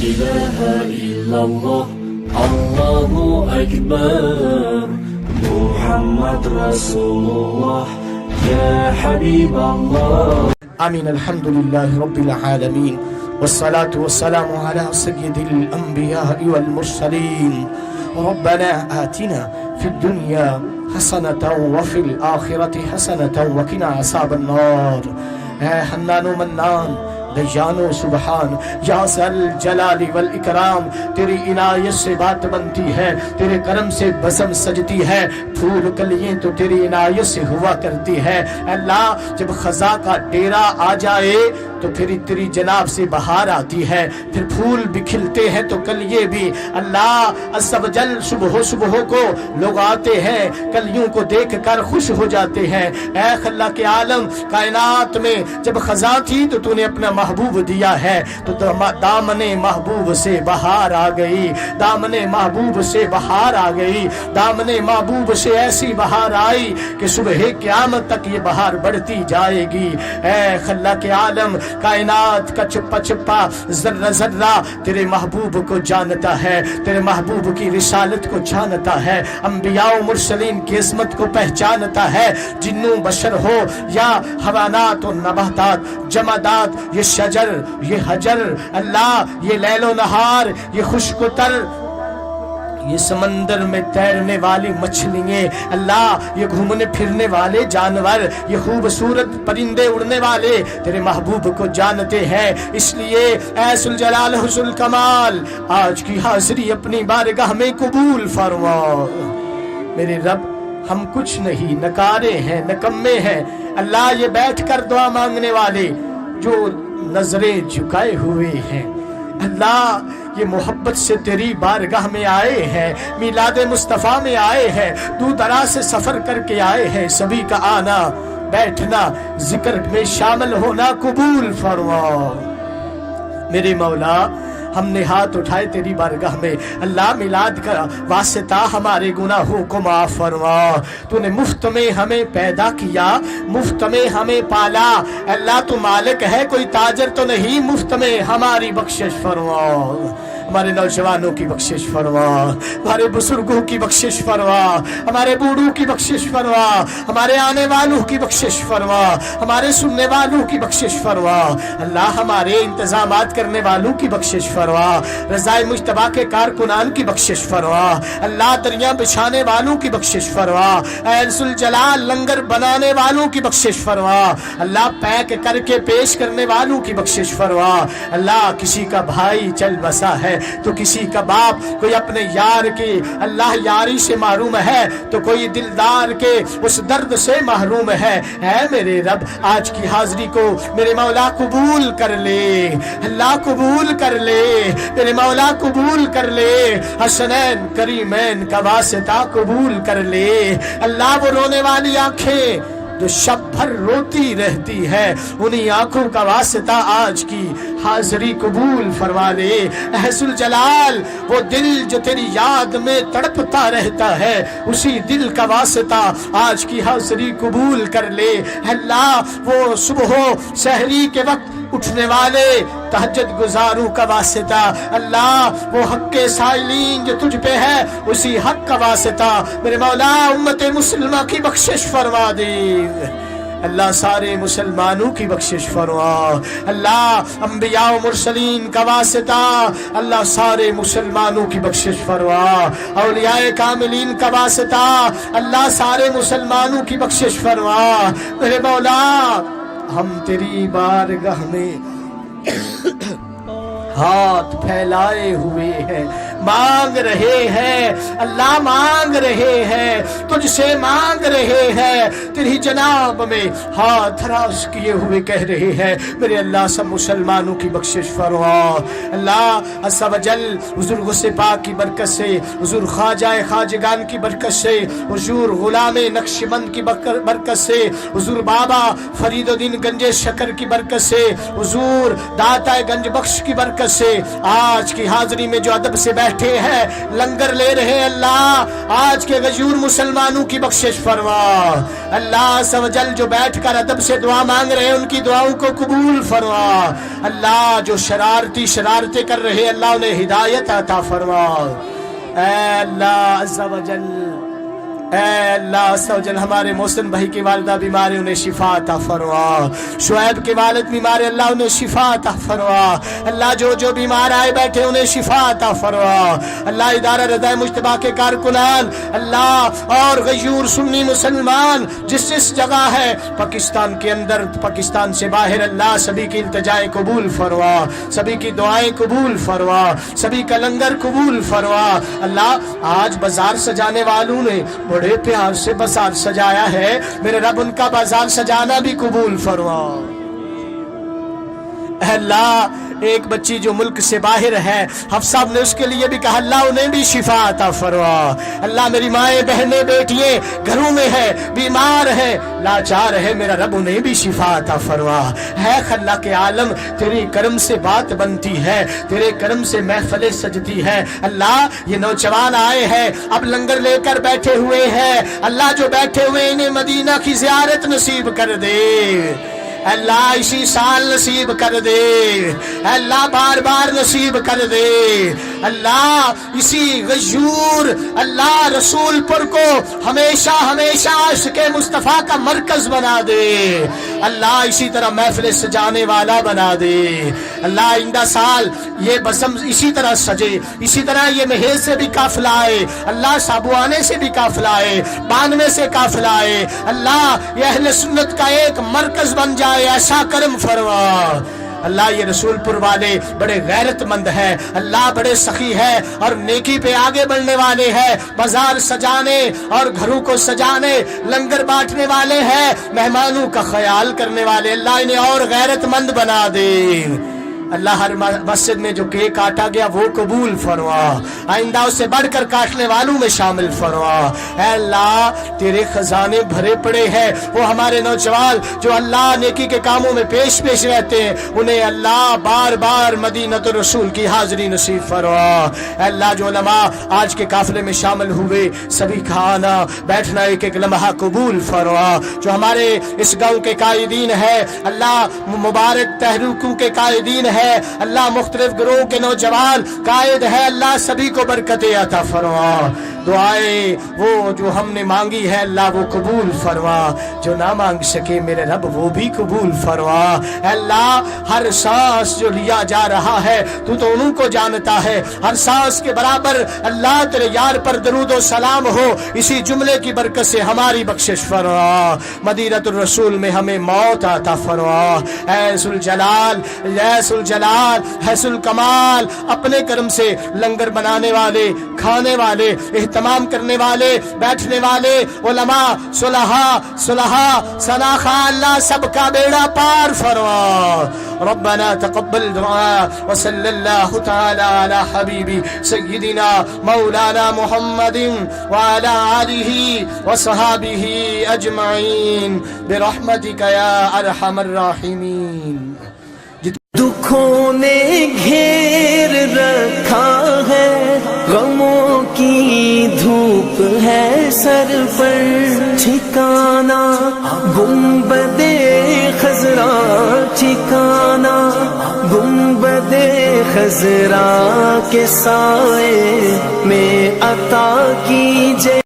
إله إلا الله الله أكبر محمد رسول الله يا حبيب الله. آمين. الحمد لله رب العالمين والصلاة والسلام على سيد الأنبياء والمرسلين. ربنا آتنا في الدنيا حسنة وفي الآخرة حسنة وقنا عذاب النار. اے حنان و منان، دیان و سبحان، یا ذل جلال والاکرام، تیری عنایت سے بات بنتی ہے، تیرے کرم سے بزم سجتی ہے، پھول کلییں تو تیری عنایت سے ہوا کرتی ہے. اللہ جب خزاں کا ڈیرا آ جائے تو پھر تیری جناب سے بہار آتی ہے، پھر پھول بھی کھلتے ہیں تو کلیے بھی. اللہ عز و جل صبح کو لوگ آتے ہیں، کلیوں کو دیکھ کر خوش ہو جاتے ہیں. اے اللہ کے عالم، کائنات میں جب خزاں تھی تو تو نے اپنا محبوب دیا ہے، تو دامن محبوب سے بہار آ گئی، دامن محبوب سے بہار آ گئی، دامن محبوب سے ایسی بہار آئی کہ صبح قیامت تک یہ بہار بڑھتی جائے گی. اے اللہ کے عالم، کائنات کا چھپا چھپا ذرہ ذرہ تیرے محبوب کو جانتا ہے، تیرے محبوب کی رسالت کو جانتا ہے، انبیاء و مرسلین کی عظمت کو پہچانتا ہے. جنوں بشر ہو یا حیوانات و نباتات، جمادات، یہ شجر، یہ حجر، اللہ یہ لیل و نہار، یہ خشک و تر، یہ سمندر میں تیرنے والی مچھلیاں، اللہ یہ گھومنے پھرنے والے جانور، یہ خوبصورت پرندے اڑنے والے تیرے محبوب کو جانتے ہیں. اس لیے اے ذو الجلال ذو الکمال، آج کی حاضری اپنی بارگاہ میں قبول فرما. میرے رب، ہم کچھ نہیں، نکارے ہیں، نکمے ہیں. اللہ یہ بیٹھ کر دعا مانگنے والے جو نظریں جھکائے ہوئے ہیں، اللہ یہ محبت سے تیری بارگاہ میں آئے ہیں، میلاد مصطفیٰ میں آئے ہیں، دور دراز سے سفر کر کے آئے ہیں. سبھی کا آنا، بیٹھنا، ذکر میں شامل ہونا قبول فرما. میرے مولا، ہم نے ہاتھ اٹھائے تیری بارگاہ میں، اللہ میلاد کا واسطہ ہمارے گناہوں کو معاف فرما. تو نے مفت میں ہمیں پیدا کیا، مفت میں ہمیں پالا. اللہ تو مالک ہے، کوئی تاجر تو نہیں. مفت میں ہماری بخشش فرما، ہمارے نوجوانوں کی بخشش فرما، ہمارے بزرگوں کی بخشش فرما، ہمارے بوڑھوں کی بخشش فرما، ہمارے آنے والوں کی بخشش فرما، ہمارے سننے والوں کی بخشش فرما. اللہ ہمارے انتظامات کرنے والوں کی بخشش فرما، رضائے مجتبی کے کارکنان کی بخشش فرما. اللہ دریا بچھانے والوں کی بخشش فرما. اے ذو الجلال لنگر بنانے والوں کی بخشش فرما. اللہ پیک کر کے پیش کرنے والوں کی بخشش فرما. اللہ کسی کا بھائی چل بسا ہے تو کسی کا باپ، کوئی اپنے یار کی اللہ یاری سے محروم ہے تو کوئی دلدار کے اس درد سے محروم ہے. اے میرے رب، آج کی حاضری کو میرے مولا قبول کر لے. اللہ قبول کر لے میرے مولا، قبول کر لے. حسنین کریمین کا واسطہ قبول کر لے. اللہ وہ رونے والی آنکھیں جو شب بھر روتی رہتی ہے، انہی آنکھوں کا واسطہ آج کی حاضری قبول فرما لے. اے ذو الجلال، وہ دل جو تیری یاد میں تڑپتا رہتا ہے، اسی دل کا واسطہ آج کی حاضری قبول کر لے. اللہ وہ صبح و سحری کے وقت اٹھنے والے تہجد گزاروں کا واسطہ، اللہ وہ حق کے سائلین جو تجھ پہ ہے، اسی حق کا واسطہ میرے مولا امت مسلمہ کی بخشش فرما دے. اللہ سارے مسلمانوں کی بخشش فرما. اللہ انبیاء و مرسلین کا واسطہ اللہ سارے مسلمانوں کی بخشش فرما. اولیاء کاملین کا واسطہ اللہ سارے مسلمانوں کی بخشش فرما. میرے مولا، ہم تیری بارگاہ میں ہاتھ پھیلائے ہوئے ہیں، مانگ رہے ہیں. اللہ مانگ رہے ہیں، تجھ سے مانگ رہے ہیں، تیری جناب میں ہاتھ راست کیے ہوئے کہہ رہے ہیں میرے اللہ سب مسلمانوں کی بخشش فرما. اللہ عز و جل حضور غوث پاک کی برکت سے، حضور خواجہ خواجگان کی برکت سے، حضور غلام نقشبند کی برکت سے، حضور بابا فرید الدین گنج شکر کی برکت سے، حضور داتا گنج بخش کی برکت سے، آج کی حاضری میں جو ادب سے بیٹھ بیٹھے ہیں لنگر لے رہے ہیں، اللہ آج کے غیور مسلمانوں کی بخشش فرما۔ اللہ عز و جل جو بیٹھ کر ادب سے دعا مانگ رہے ہیں ان کی دعاؤں کو قبول فرما۔ اللہ جو شرارتیں کر رہے ہیں اللہ انہیں ہدایت عطا فرما۔ اے اللہ عز و جل، اے اللہ عز و جل ہمارے محسن بھائی کی والدہ بیمار ہیں انہیں شفا عطا فرما، شعیب کے والد بیمار ہیں اللہ انہیں شفا عطا فرما۔ اللہ جو بیمار آئے بیٹھے انہیں شفا عطا فرما۔ اللہ ادارہ رضائے مجتبی کے کارکنان اللہ اور غیور سنی مسلمان جس جگہ ہے پاکستان کے اندر پاکستان سے باہر، اللہ سبھی کی التجائے قبول فرما، سبھی کی دعائیں قبول فرما، سبھی کا لنگر قبول فرما۔ اللہ آج بازار سجانے والوں نے بڑے پیار سے بازار سجایا ہے، میرے رب ان کا بازار سجانا بھی قبول فرما۔ اے اللہ ایک بچی جو ملک سے باہر ہے حفصہ نے اس کے لیے بھی کہا اللہ انہیں بھی شفا عطا فرما۔ اللہ میری مائیں بہنیں بیٹیاں گھروں میں ہے بیمار ہے لاچار ہے، میرا رب انہیں بھی شفا عطا فرما۔ ہے خلا کے عالم تیری کرم سے بات بنتی ہے، تیرے کرم سے محفلیں سجتی ہے۔ اللہ یہ نوجوان آئے ہیں اب لنگر لے کر بیٹھے ہوئے ہیں، اللہ جو بیٹھے ہوئے انہیں مدینہ کی زیارت نصیب کر دے، اللہ اسی سال نصیب کر دے، اللہ بار بار نصیب کر دے۔ اللہ اسی غیور اللہ رسول پر کو ہمیشہ ہمیشہ عشق مصطفیٰ کا مرکز بنا دے، اللہ اسی طرح محفل سجانے والا بنا دے۔ اللہ آئندہ سال یہ بزم اسی طرح سجے، اسی طرح یہ مہیز سے بھی قافلہ آئے، اللہ سابوانے سے بھی قافلہ آئے، بانوے سے قافلہ آئے، اللہ یہ اہل سنت کا ایک مرکز بن جائے، ایسا کرم فرما۔ اللہ یہ رسول پور والے بڑے غیرت مند ہے، اللہ بڑے سخی ہے اور نیکی پہ آگے بڑھنے والے ہیں، بازار سجانے اور گھروں کو سجانے لنگر بانٹنے والے ہیں، مہمانوں کا خیال کرنے والے، اللہ انہیں اور غیرت مند بنا دے۔ اللہ ہر مسجد میں جو کیک کاٹا گیا وہ قبول فرما، آئندہ اس سے بڑھ کر کاٹنے والوں میں شامل فرما۔ اے اللہ تیرے خزانے بھرے پڑے ہیں، وہ ہمارے نوجوان جو اللہ نیکی کے کاموں میں پیش رہتے ہیں انہیں اللہ بار بار مدینۃ الرسول کی حاضری نصیب فرما۔ اے اللہ جو علماء آج کے قافلے میں شامل ہوئے سبھی کا آنا بیٹھنا ایک ایک لمحہ قبول فرما۔ جو ہمارے اس گاؤں کے قائدین ہیں اللہ مبارک تحریکوں کے قائدین ہیں، اللہ مختلف گروہ کے نوجوان قائد ہے، اللہ سبھی کو برکت عطا فرما۔ دعائیں وہ جو ہم نے مانگی ہے اللہ وہ قبول فرما، جو نہ مانگ سکے میرے رب وہ بھی قبول فرما۔ اے اللہ ہر سانس جو لیا جا رہا ہے تو انہوں کو جانتا ہے، ہر سانس کے برابر اللہ تیرے یار پر درود و سلام ہو، اسی جملے کی برکت سے ہماری بخشش فرما۔ مدینۃ الرسول میں ہمیں موت عطا فرما۔ اے ذوالجلال، اے ذوالجلال، اے ذوالکمال، اپنے کرم سے لنگر بنانے والے، کھانے والے، اہتمام کرنے والے، بیٹھنے والے علماء صلحاء سناخا اللہ سب کا بیڑا پار فرما۔ ربنا تقبل دعاء وصلی اللہ تعالی علی حبیبی سیدنا مولانا محمد وعلی آلہ وصحابہ اجمعین برحمتک یا ارحم الراحمین۔ دکھوں نے گھیر رکھا ہے، غموں کی دھوپ ہے سر پر، ٹھکانا گنبد خضرا، ٹھکانا گنبد خضرا کے سائے میں عطا کیجے۔